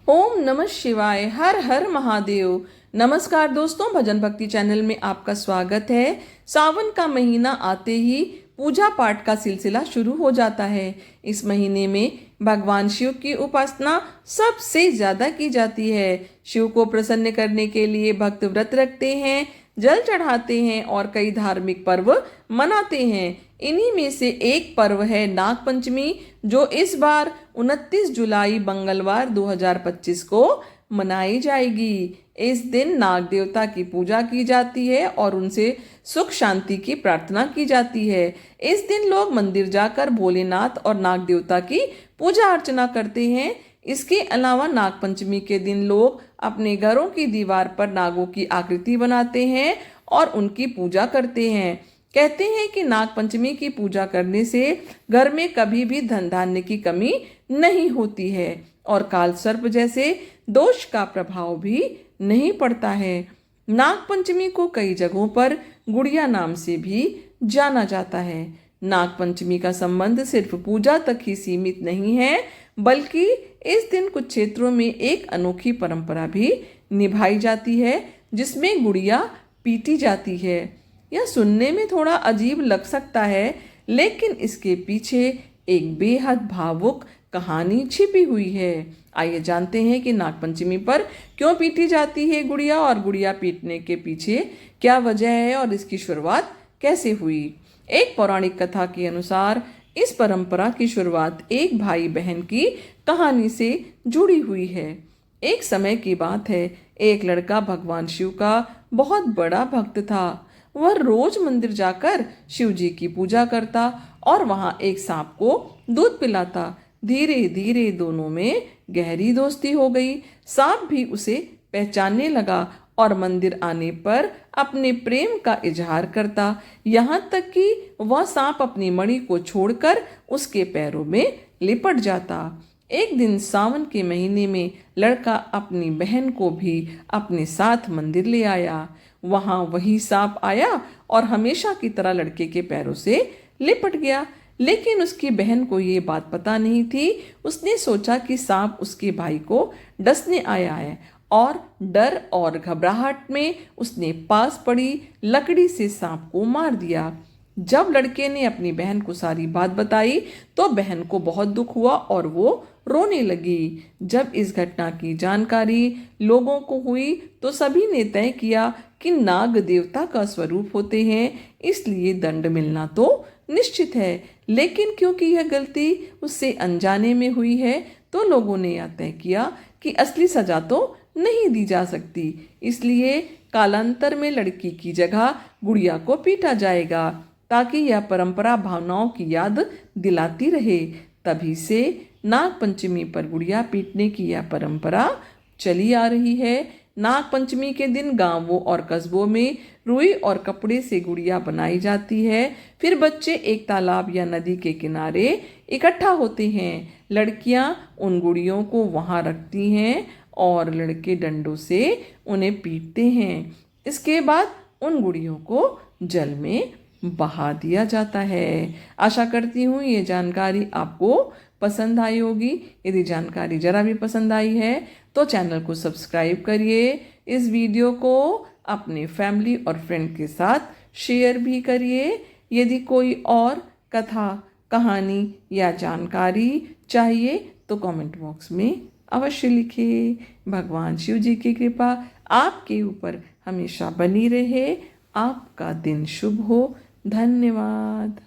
ओम नमः शिवाय। हर हर महादेव। नमस्कार दोस्तों, भजन भक्ति चैनल में आपका स्वागत है। सावन का महीना आते ही पूजा पाठ का सिलसिला शुरू हो जाता है। इस महीने में भगवान शिव की उपासना सबसे ज्यादा की जाती है। शिव को प्रसन्न करने के लिए भक्त व्रत रखते हैं, जल चढ़ाते हैं और कई धार्मिक पर्व मनाते हैं। इन्हीं में से एक पर्व है नाग पंचमी, जो इस बार 29 जुलाई मंगलवार 2025 को मनाई जाएगी। इस दिन नाग देवता की पूजा की जाती है और उनसे सुख शांति की प्रार्थना की जाती है। इस दिन लोग मंदिर जाकर भोलेनाथ और नाग देवता की पूजा अर्चना करते हैं। इसके अलावा नाग पंचमी के दिन लोग अपने घरों की दीवार पर नागों की आकृति बनाते हैं और उनकी पूजा करते हैं। कहते हैं कि नाग पंचमी की पूजा करने से घर में कभी भी धन धान्य की कमी नहीं होती है और काल सर्प जैसे दोष का प्रभाव भी नहीं पड़ता है। नाग पंचमी को कई जगहों पर गुड़िया नाम से भी जाना जाता है। नाग पंचमी का संबंध सिर्फ पूजा तक ही सीमित नहीं है, बल्कि इस दिन कुछ क्षेत्रों में एक अनोखी परंपरा भी निभाई जाती है, जिसमें गुड़िया पीटी जाती है। यह सुनने में थोड़ा अजीब लग सकता है, लेकिन इसके पीछे एक बेहद भावुक कहानी छिपी हुई है। आइए जानते हैं कि नागपंचमी पर क्यों पीटी जाती है गुड़िया और गुड़िया पीटने के पीछे क्या वजह है और इसकी शुरुआत कैसे हुई। एक पौराणिक कथा के अनुसार इस परंपरा की शुरुआत एक भाई बहन की कहानी से जुड़ी हुई है। एक समय की बात है, एक लड़का भगवान शिव का बहुत बड़ा भक्त था। वह रोज मंदिर जाकर शिव जी की पूजा करता और वहां एक सांप को दूध पिलाता। धीरे धीरे दोनों में गहरी दोस्ती हो गई। सांप भी उसे पहचानने लगा और मंदिर आने पर अपने प्रेम का इजहार करता, यहाँ तक कि वह सांप अपनी मणि को छोड़कर उसके पैरों में लिपट जाता। एक दिन सावन के महीने में लड़का अपनी बहन को भी अपने साथ मंदिर ले आया। वहां वही सांप आया और हमेशा की तरह लड़के के पैरों से लिपट गया, लेकिन उसकी बहन को ये बात पता नहीं थी। उसने सोचा कि सांप उसके भाई को डसने आया है और डर और घबराहट में उसने पास पड़ी लकड़ी से सांप को मार दिया। जब लड़के ने अपनी बहन को सारी बात बताई तो बहन को बहुत दुख हुआ और वो रोने लगी। जब इस घटना की जानकारी लोगों को हुई तो सभी ने तय किया कि नाग देवता का स्वरूप होते हैं, इसलिए दंड मिलना तो निश्चित है। लेकिन क्योंकि यह गलती उससे अनजाने में हुई है, तो लोगों ने यह तय किया कि असली सजा तो नहीं दी जा सकती, इसलिए कालांतर में लड़की की जगह गुड़िया को पीटा जाएगा, ताकि यह परंपरा भावनाओं की याद दिलाती रहे। तभी से नाग पंचमी पर गुड़िया पीटने की यह परंपरा चली आ रही है। नाग पंचमी के दिन गांवों और कस्बों में रुई और कपड़े से गुड़िया बनाई जाती है। फिर बच्चे एक तालाब या नदी के किनारे इकट्ठा होते हैं। लड़कियां उन गुड़ियों को वहां रखती हैं और लड़के डंडों से उन्हें पीटते हैं। इसके बाद उन गुड़ियों को जल में बहा दिया जाता है। आशा करती हूँ ये जानकारी आपको पसंद आई होगी। यदि जानकारी जरा भी पसंद आई है तो चैनल को सब्सक्राइब करिए। इस वीडियो को अपने फैमिली और फ्रेंड के साथ शेयर भी करिए। यदि कोई और कथा, कहानी या जानकारी चाहिए तो कमेंट बॉक्स में अवश्य लिखिए। भगवान शिव जी की कृपा आपके ऊपर हमेशा बनी रहे। आपका दिन शुभ हो। धन्यवाद।